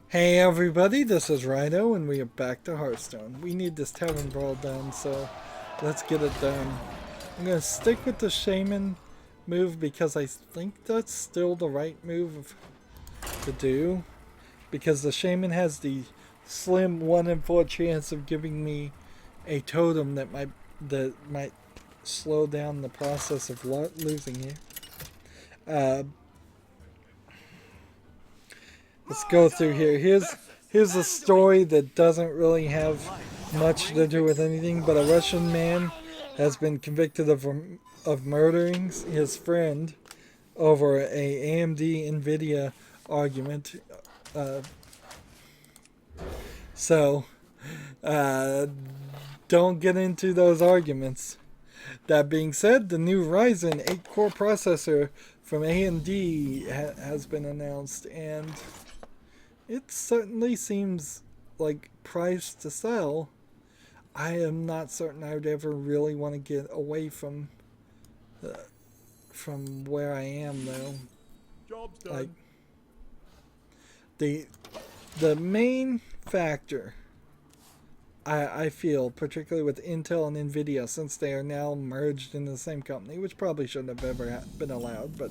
Hey everybody, this is Rydo and we are back to Hearthstone. We need this Tavern Brawl done, so let's get it done. I'm going to stick with the Shaman move because I think that's still the right move to do. Because the Shaman has the slim 1 in 4 chance of giving me a totem that might slow down the process of losing here. Uh, let's go through here. Here's a story that doesn't really have much to do with anything, but a Russian man has been convicted of murdering his friend over a AMD NVIDIA argument. Uh, so, uh, don't get into those arguments. That being said, the new Ryzen 8 core processor from AMD has been announced, and it certainly seems like priced to sell. I am not certain I would ever really want to get away from where I am though. Job's done. Like the main factor I feel, particularly with Intel and NVIDIA, since they are now merged into the same company, which probably shouldn't have ever been allowed, but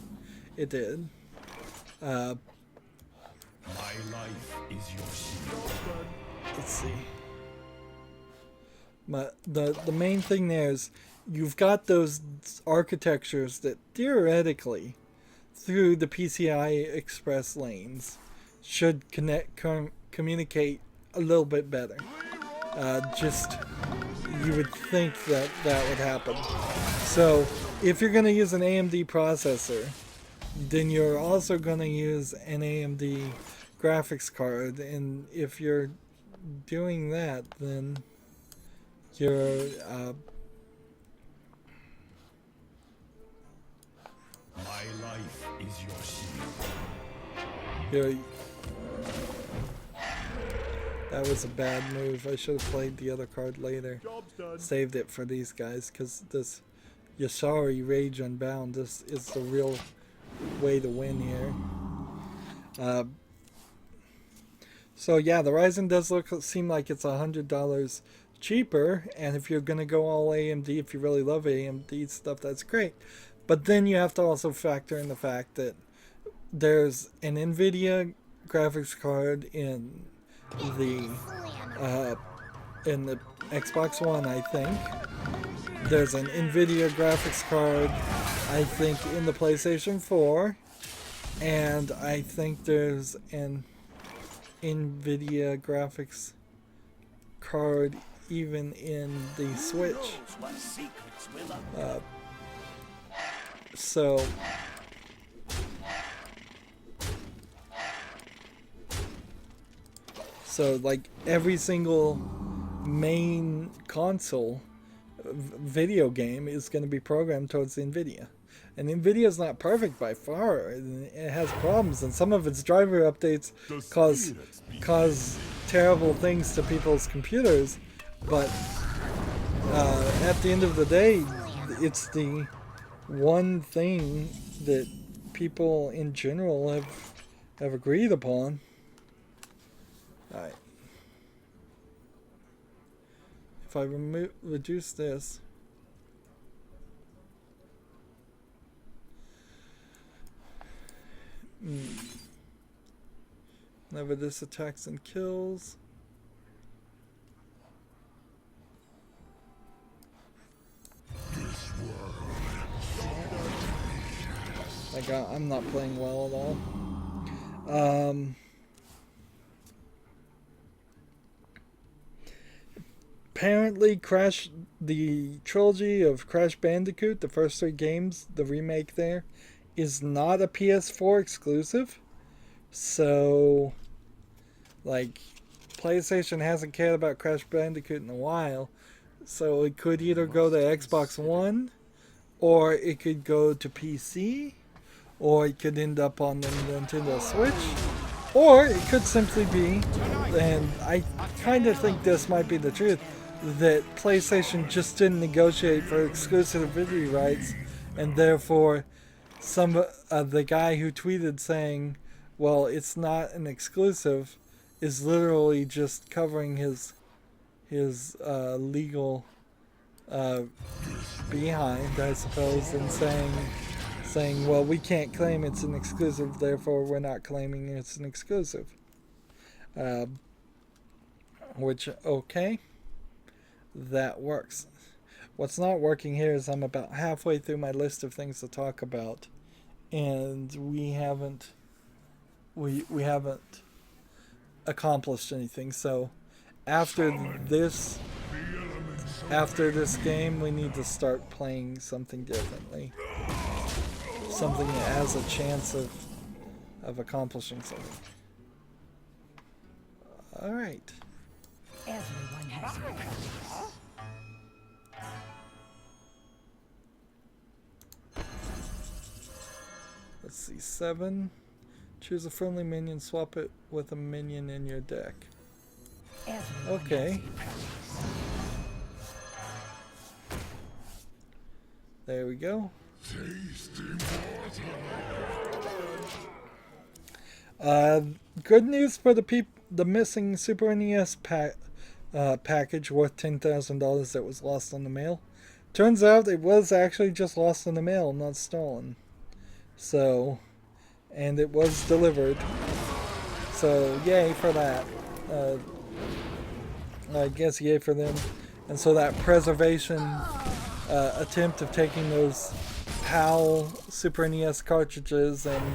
it did. My life is your shield. Let's see. But the main thing there is you've got those architectures that theoretically, through the PCI Express lanes, should communicate a little bit better. Just you would think that that would happen. So if you're going to use an AMD processor, then you're also going to use an AMD graphics card, and if you're doing that, then you're My life is your shield. you're that was a bad move. I should have played the other card later. Job's done. Saved it for these guys, because this Yasari Rage Unbound, this is the real way to win here. So yeah, the Ryzen does seem like it's $100 cheaper, and if you're gonna go all AMD, if you really love AMD stuff, that's great. But then you have to also factor in the fact that there's an NVIDIA graphics card in the Xbox One, I think. There's an NVIDIA graphics card, I think, in the PlayStation 4, and I think there's an NVIDIA graphics card even in the Switch. So like every single main console video game is going to be programmed towards NVIDIA. And NVIDIA is not perfect by far. It has problems, and some of its driver updates cause terrible things to people's computers. But at the end of the day, it's the one thing that people in general have agreed upon. Alright. If I reduce this, whenever this attacks and kills, like I'm not playing well at all. Apparently the trilogy of Crash Bandicoot, the first 3 games, the remake there, is not a PS4 exclusive. So, like, PlayStation hasn't cared about Crash Bandicoot in a while. So it could either go to Xbox One, or it could go to PC, or it could end up on the Nintendo Switch, or it could simply be, and I kind of think this might be the truth, that PlayStation just didn't negotiate for exclusivity rights, and therefore the guy who tweeted saying, well, it's not an exclusive, is literally just covering his legal behind, I suppose, and saying, well, we can't claim it's an exclusive, therefore we're not claiming it's an exclusive. Which, okay, that works. What's not working here is I'm about halfway through my list of things to talk about, and we haven't accomplished anything. So after this game, we need to start playing something differently, something that has a chance of accomplishing something. All right. Everyone has a purpose. Let's see, 7. Choose a friendly minion, swap it with a minion in your deck. Everyone Okay. has a purpose. There we go. Good news for the missing Super NES package worth $10,000 that was lost in the mail. Turns out it was actually just lost in the mail, not stolen. So, and it was delivered. So, yay for that. I guess yay for them. And so that preservation attempt of taking those PAL Super NES cartridges and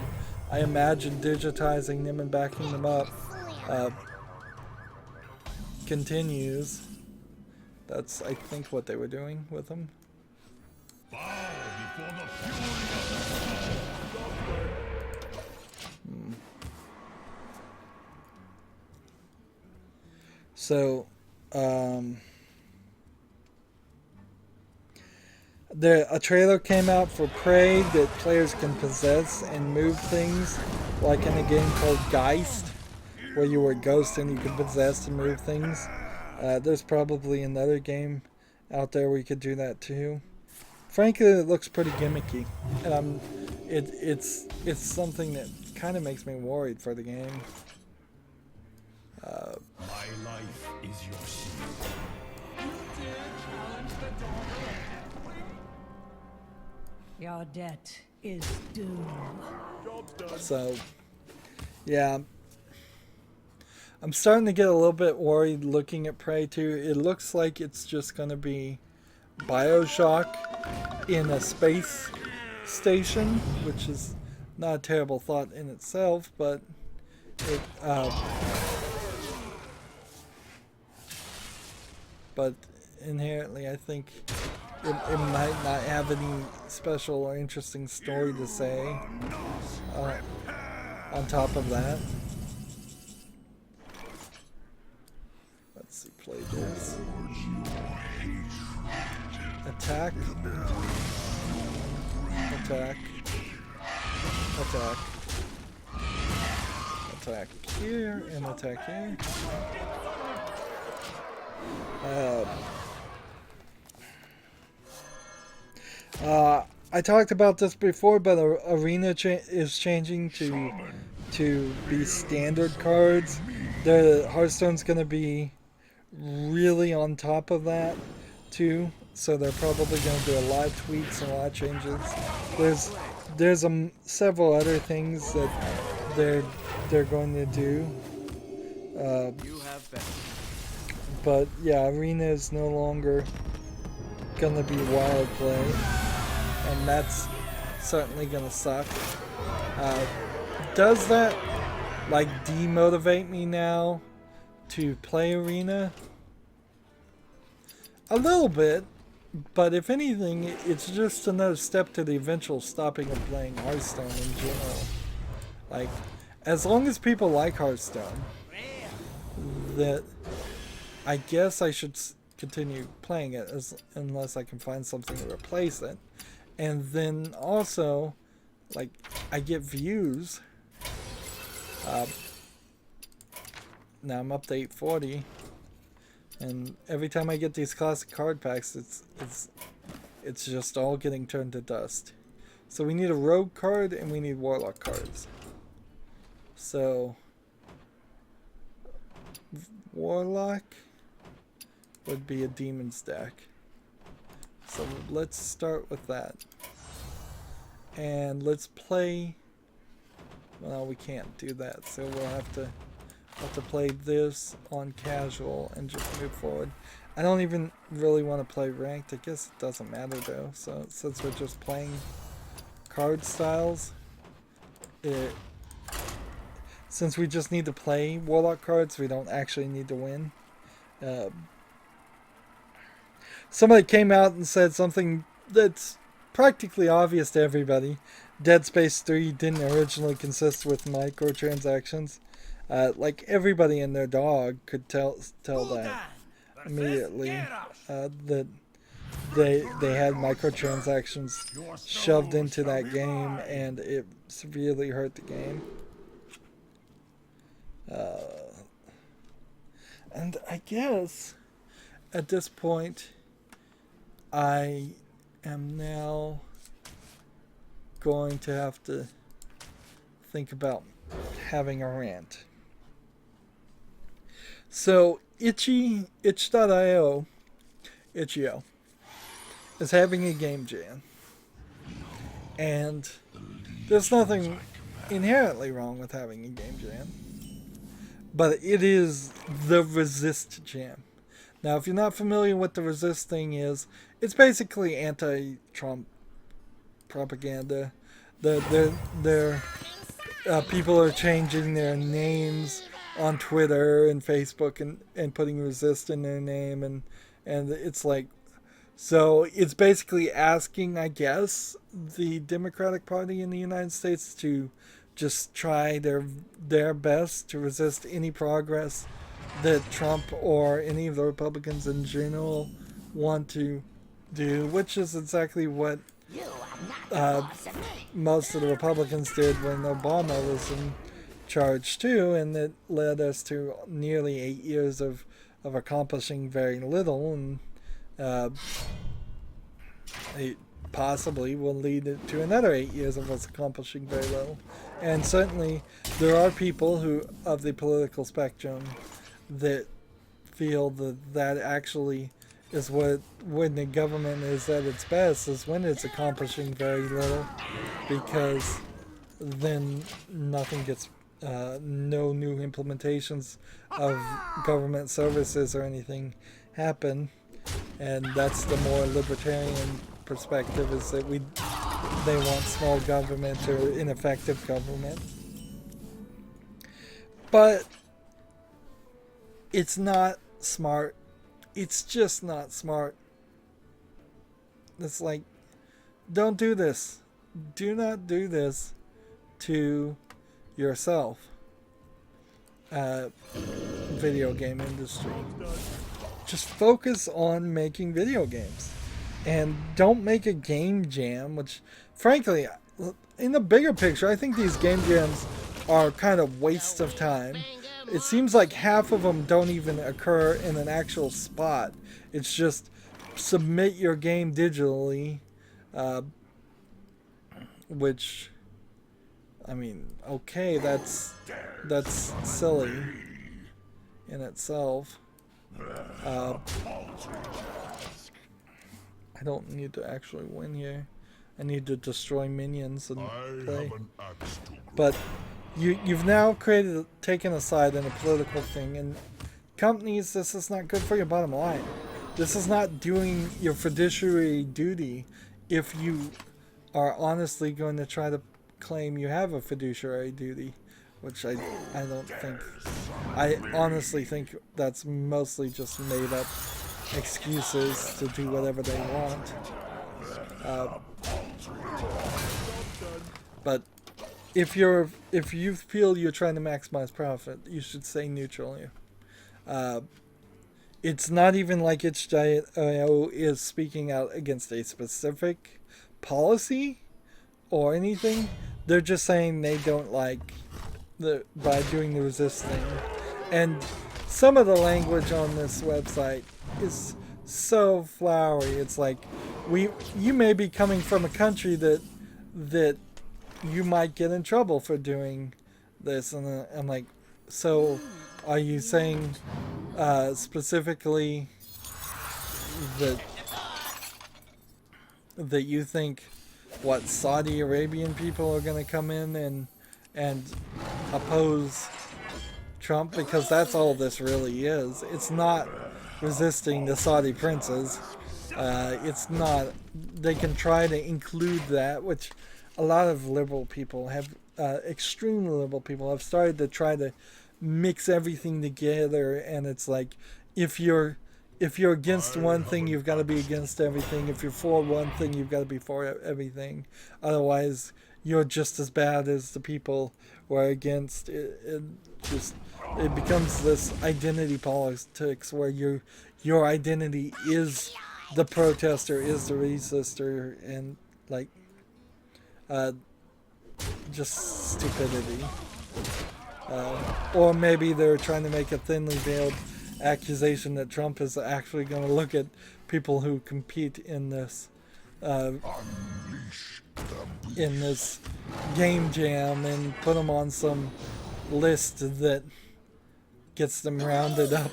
I imagine digitizing them and backing them up continues. That's, I think, what they were doing with them. Bow before the fury of So, a trailer came out for Prey that players can possess and move things, like in a game called Geist, where you were a ghost and you could possess and move things. There's probably another game out there where you could do that too. Frankly, it looks pretty gimmicky, and it's something that kind of makes me worried for the game. my life is your shield. Your debt is due. So, yeah. I'm starting to get a little bit worried looking at Prey 2. It looks like it's just going to be BioShock in a space station, which is not a terrible thought in itself, but it, but inherently I think it might not have any special or interesting story to say on top of that. Let's see, play this. Attack. Attack. Attack. Attack here and attack here. I talked about this before, but Arena is changing to be standard cards. The Hearthstone's going to be really on top of that too, so they're probably going to do a lot of tweaks and a lot of changes. There's several other things that they're going to do. But yeah, Arena is no longer gonna be wild play, and that's certainly gonna suck. Does that like demotivate me now to play Arena? A little bit, but if anything, it's just another step to the eventual stopping of playing Hearthstone in general. Like, as long as people like Hearthstone, that I guess I should continue playing it unless I can find something to replace it. And then also, like, I get views. Now I'm up to 840, and every time I get these classic card packs, it's just all getting turned to dust. So we need a rogue card and we need warlock cards. So Warlock would be a demon's deck. So let's start with that. And let's play. Well, we can't do that, so we'll have to play this on casual and just move forward. I don't even really want to play ranked. I guess it doesn't matter though. So since we're just playing card styles, since we just need to play Warlock cards, we don't actually need to win. Somebody came out and said something that's practically obvious to everybody. Dead Space 3 didn't originally consist with microtransactions. Like everybody and their dog could tell that immediately, that they had microtransactions shoved into that game, and it severely hurt the game. And I guess at this point I am now going to have to think about having a rant. So itch.io is having a game jam, and there's nothing inherently wrong with having a game jam, but it is the resist jam. Now, if you're not familiar with the resist thing is, it's basically anti-Trump propaganda. People are changing their names on Twitter and Facebook and putting resist in their name, and it's like, so it's basically asking, I guess, the Democratic Party in the United States to just try their best to resist any progress that Trump or any of the Republicans in general want to do, which is exactly what most of the Republicans did when Obama was in charge too, and it led us to nearly 8 years of accomplishing very little, and it possibly will lead to another 8 years of us accomplishing very little. And certainly there are people who of the political spectrum that feel that actually is when the government is at its best, is when it's accomplishing very little, because then nothing gets, no new implementations of government services or anything happen. And that's the more libertarian perspective, is that they want small government or ineffective government. But it's not smart. It's just not smart. It's like, don't do this. Do not do this to yourself. Video game industry. Just focus on making video games. And don't make a game jam, which, frankly, in the bigger picture, I think these game jams are kind of wastes of time. It seems like half of them don't even occur in an actual spot. It's just submit your game digitally, which, I mean, okay, that's silly in itself. I don't need to actually win here. I need to destroy minions and play. But you've now taken a side in a political thing, and companies, this is not good for your bottom line. This is not doing your fiduciary duty if you are honestly going to try to claim you have a fiduciary duty, which I don't think. I honestly think that's mostly just made up excuses to do whatever they want. But if you feel you're trying to maximize profit, you should stay neutral here. It's not even like itch.io is speaking out against a specific policy or anything. They're just saying they don't like by doing the resist thing. And some of the language on this website is so flowery. It's like, you may be coming from a country that you might get in trouble for doing this, and I'm like, so are you saying specifically that you think what Saudi Arabian people are going to come in and oppose Trump, because that's all this really is. It's not resisting the Saudi princes. It's not. They can try to include that, which a lot of liberal people have, extremely liberal people have started to try to mix everything together, and it's like if you're against one thing, you've got to be against everything. If you're for one thing, you've got to be for everything. Otherwise, you're just as bad as the people who are against it. It becomes this identity politics where your identity is the protester, is the resister, and like just stupidity. Or maybe they're trying to make a thinly veiled accusation that Trump is actually going to look at people who compete in this game jam and put them on some list that gets them rounded up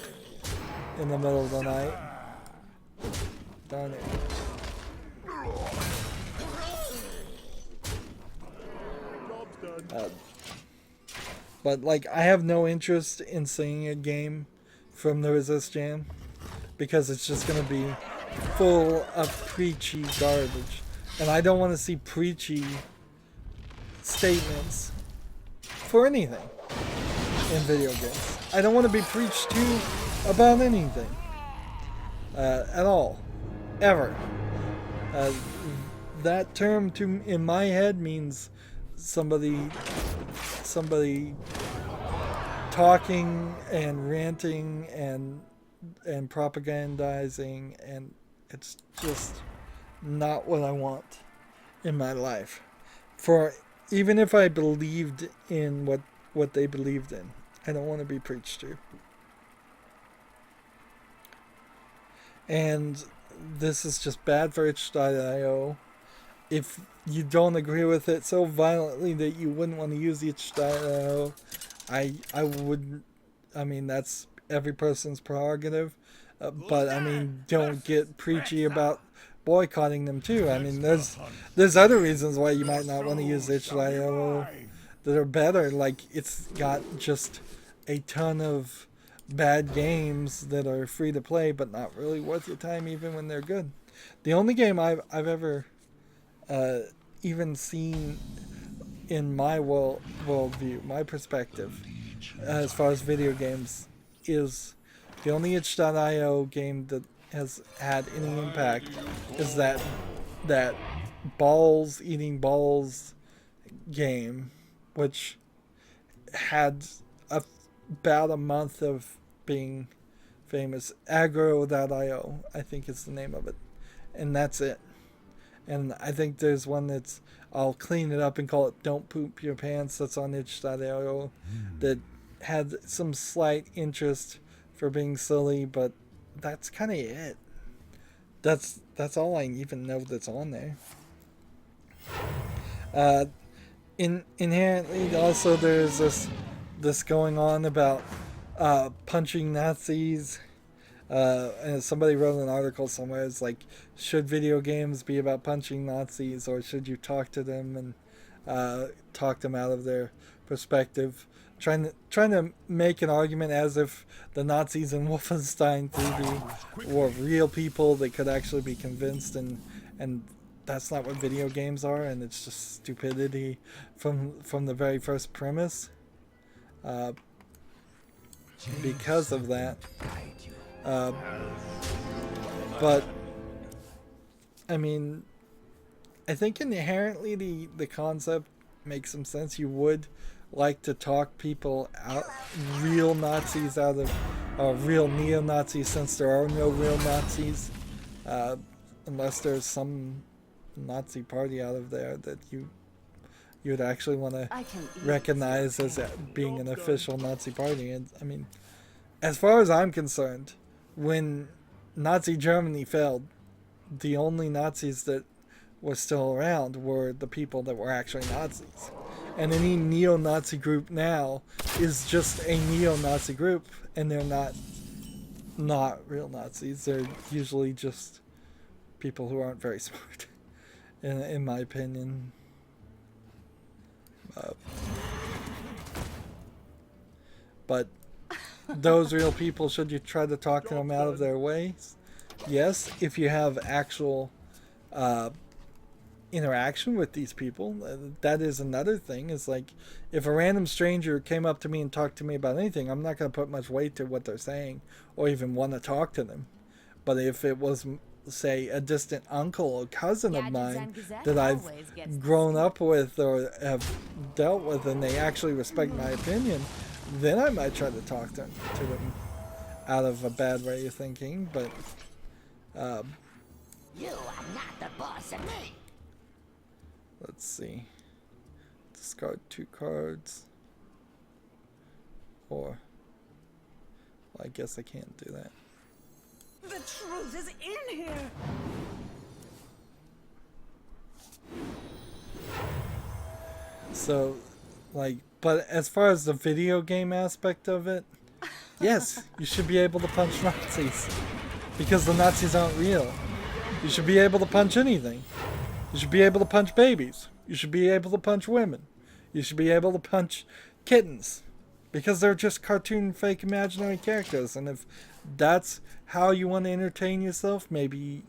in the middle of the night. Darn it. But like, I have no interest in seeing a game from the Resist Jam because it's just going to be full of preachy garbage, and I don't want to see preachy statements for anything in video games. I don't want to be preached to about anything at all, ever. That term in my head means somebody talking and ranting and propagandizing, and it's just not what I want in my life. For even if I believed in what they believed in, I don't want to be preached to. And this is just bad for itch.io. If you don't agree with it so violently that you wouldn't want to use itch.io, I wouldn't. I mean, that's every person's prerogative. But I mean, don't get preachy about boycotting them too. I mean, there's other reasons why you might not want to use itch.io that are better. Like, it's got just a ton of bad games that are free to play but not really worth your time even when they're good. The only game I've ever even seen in my worldview, my perspective, as far as video games, is the only itch.io game that has had any impact is that balls eating balls game, which had about a month of being famous. Aggro.io, I think is the name of it, and that's it. And I think there's one that's, I'll clean it up and call it Don't Poop Your Pants, that's on itch.io, that had some slight interest for being silly, but that's kind of it. That's all I even know that's on there. Inherently, also there's this going on about punching Nazis. And somebody wrote an article somewhere. It's like, should video games be about punching Nazis, or should you talk to them and talk them out of their perspective? Trying to make an argument as if the Nazis in Wolfenstein 3D were real people that could actually be convinced, and that's not what video games are, and it's just stupidity from the very first premise. Because of that. But I mean, I think inherently the concept makes some sense. You would like to talk people out, real Nazis out of real neo-Nazis, since there are no real Nazis, unless there's some Nazi party out of there that you'd actually want to recognize as being an official Nazi party. And I mean, as far as I'm concerned, when Nazi Germany failed, the only Nazis that were still around were the people that were actually Nazis. And any neo-Nazi group now is just a neo-Nazi group, and they're not not real Nazis. They're usually just people who aren't very smart, in my opinion. But those real people, should you try to talk them out of their ways? Yes, if you have actual interaction with these people. That is another thing. Is like, if a random stranger came up to me and talked to me about anything, I'm not going to put much weight to what they're saying or even want to talk to them. But if it was, say, a distant uncle or cousin of mine that I've grown up with or have dealt with, and they actually respect my opinion, then I might try to talk to them out of a bad way of thinking. But you are not the boss of me. let's see. Discard 2 cards. Or, well, I guess I can't do that. The truth is in here. So, like, but as far as the video game aspect of it, yes, you should be able to punch Nazis. Because the Nazis aren't real. You should be able to punch anything. You should be able to punch babies. You should be able to punch women. You should be able to punch kittens. Because they're just cartoon, fake, imaginary characters. And if that's how you want to entertain yourself, maybe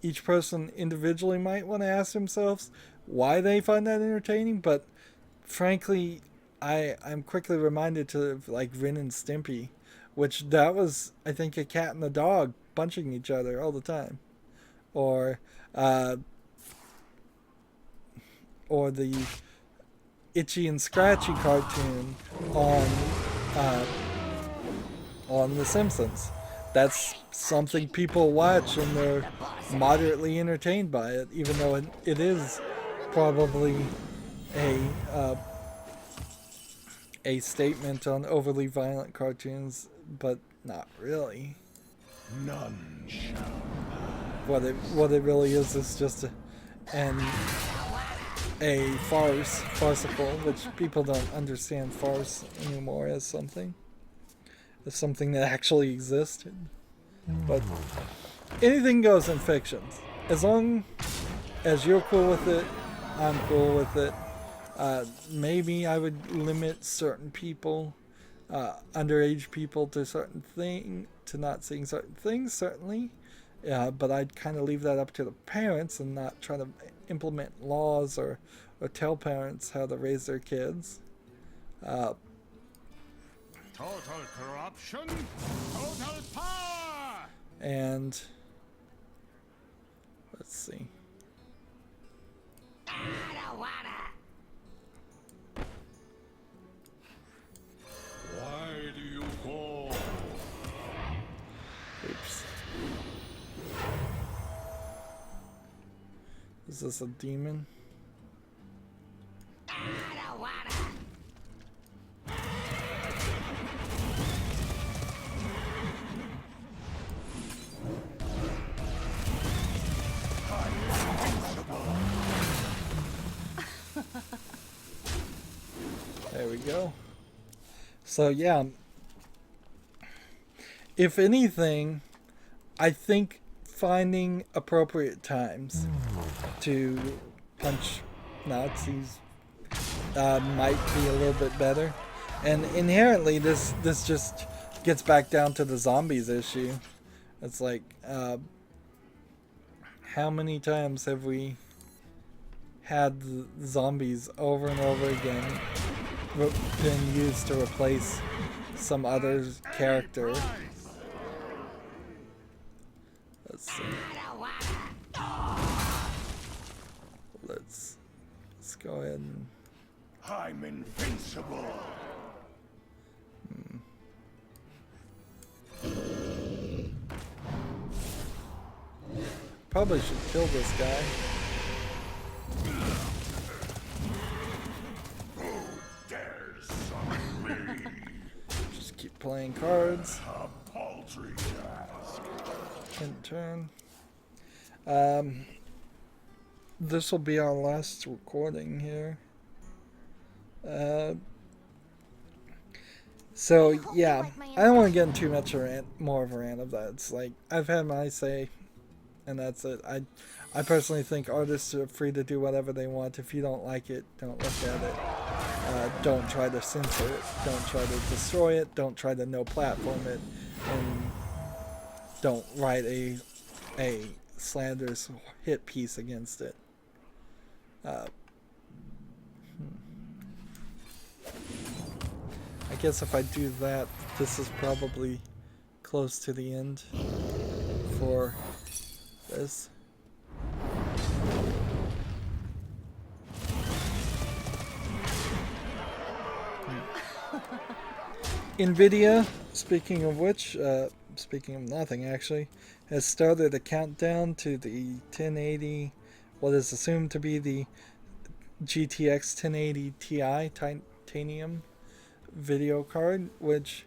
each person individually might want to ask themselves why they find that entertaining. But frankly, I'm quickly reminded to, like, Ren and Stimpy, which that was, I think, a cat and a dog punching each other all the time. Or the Itchy and Scratchy cartoon on The Simpsons. That's something people watch and they're moderately entertained by it, even though it is probably a statement on overly violent cartoons, but not really. None shall. What it really is just a farcical, which people don't understand farce anymore as something that actually existed. But anything goes in fiction. As long as you're cool with it, I'm cool with it. Maybe I would limit certain people, underage people, to not seeing certain things, certainly. But I'd kind of leave that up to the parents and not try to implement laws or tell parents how to raise their kids. Total corruption, total power. And let's see. I don't wanna. Why do you call? Oops. Is this a demon? I don't wanna. There we go. So yeah, if anything, I think finding appropriate times to punch Nazis might be a little bit better. And inherently, this just gets back down to the zombies issue. It's like, how many times have we had the zombies over and over again been used to replace some other character? Let's see. Let's go ahead and... I'm invincible. Probably should kill this guy. Who dares summon me? Just keep playing cards. A paltry task. End turn. This will be our last recording here. So I hope you yeah, like my I don't want to get into too much of a rant, more of a rant of that. It's like I've had my say, and that's it. I personally think artists are free to do whatever they want. If you don't like it, don't look at it. Don't try to censor it. Don't try to destroy it. Don't try to no platform it, and don't write a slanderous hit piece against it. Uh, I guess if I do that, this is probably close to the end for this. NVIDIA, speaking of which, speaking of nothing actually, has started a countdown to the 1080, what is assumed to be the GTX 1080 Ti titanium video card, which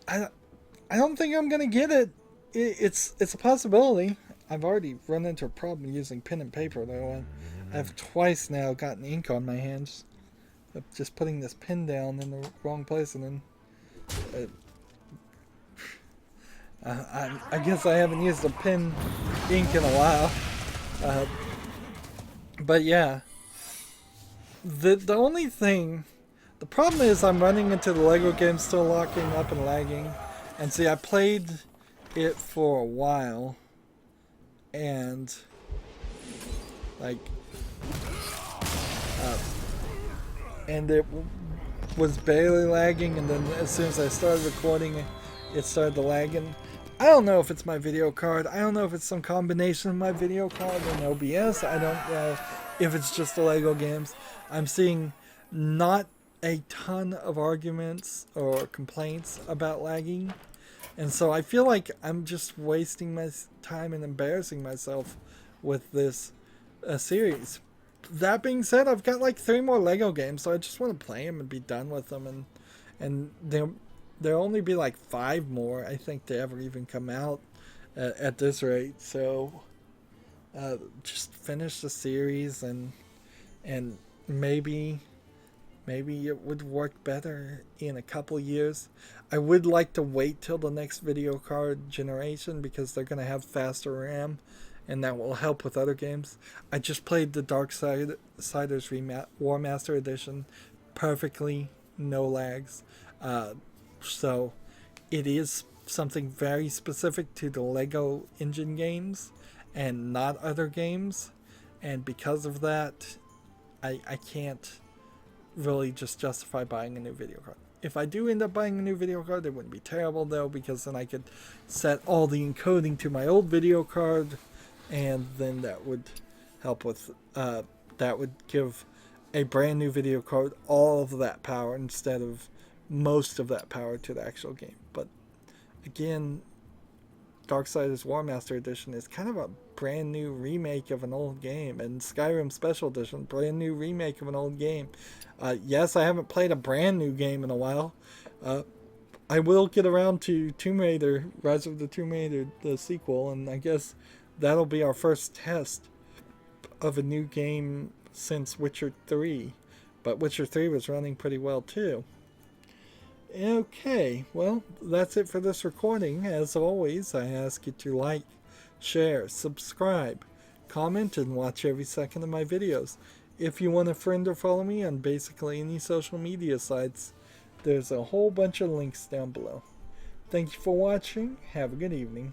I, I don't think I'm gonna get it. It's a possibility. I've already run into a problem using pen and paper though, and I've twice now gotten ink on my hands of just putting this pen down in the wrong place, and then I guess I haven't used a pen ink in a while. But yeah, the only thing, the problem is I'm running into the Lego game still locking up and lagging. And see, I played it for a while, and like, and it was barely lagging, and then as soon as I started recording, it started to lag. And I don't know if it's my video card. I don't know if it's some combination of my video card and OBS. I don't know if it's just the Lego games. I'm seeing not a ton of arguments or complaints about lagging. And so I feel like I'm just wasting my time and embarrassing myself with this series. That being said, I've got like 3 more Lego games, so I just want to play them and be done with them. And there'll only be like 5 more, I think, to ever even come out at this rate. So just finish the series, and maybe it would work better in a couple years. I would like to wait till the next video card generation because they're going to have faster RAM, and that will help with other games. I just played the Darksiders War Master Edition perfectly, no lags. So it is something very specific to the Lego engine games and not other games. And because of that, I can't really just justify buying a new video card. If I do end up buying a new video card, it wouldn't be terrible though, because then I could set all the encoding to my old video card, and then that would help with that would give a brand new video card all of that power instead of most of that power to the actual game. But again, Darksiders War Master Edition is kind of a brand new remake of an old game, and Skyrim Special Edition, brand new remake of an old game. Yes, I haven't played a brand new game in a while. I will get around to Tomb Raider, Rise of the Tomb Raider, the sequel, and I guess that'll be our first test of a new game since Witcher 3. But Witcher 3 was running pretty well too. Okay, well, that's it for this recording. As always, I ask you to like, share, subscribe, comment, and watch every second of my videos. If you want to friend or follow me on basically any social media sites, there's a whole bunch of links down below. Thank you for watching. Have a good evening.